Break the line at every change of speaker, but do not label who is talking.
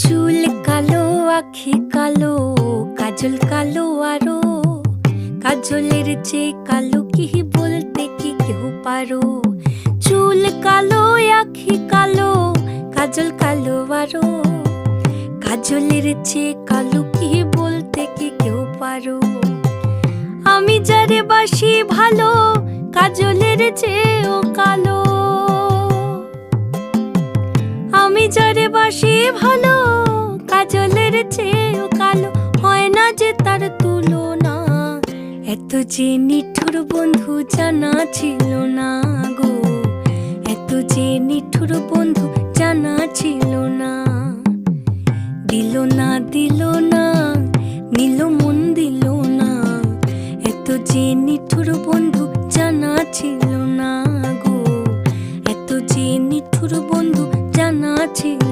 চুল কালো, আখি কালো, কাজল কালো আরো। কাজলের চেয়ে কালো কি বলতে কি কেউ পারো? চুল কালো, আখি কালো, কাজল কালো আরো। কাজলের চেয়ে কালো কি বলতে কি কেউ পারো? আমি যারে বাসি ভালো, কাজলের চেয়েও কালো। আমি যারে বাসি ভালো, কাজলের চেয়েও কালো। হয় না যে তার তুলনা, এত যে নিঠুর বন্ধু জানা ছিল না গো। এত যে নিঠুর বন্ধু জানা ছিল না। দিল না, দিল না, নিল মন দিল না। এত যে নিঠুর বন্ধু জানা ছিল না গো। এত যে নিঠুর বন্ধু জানা ছিল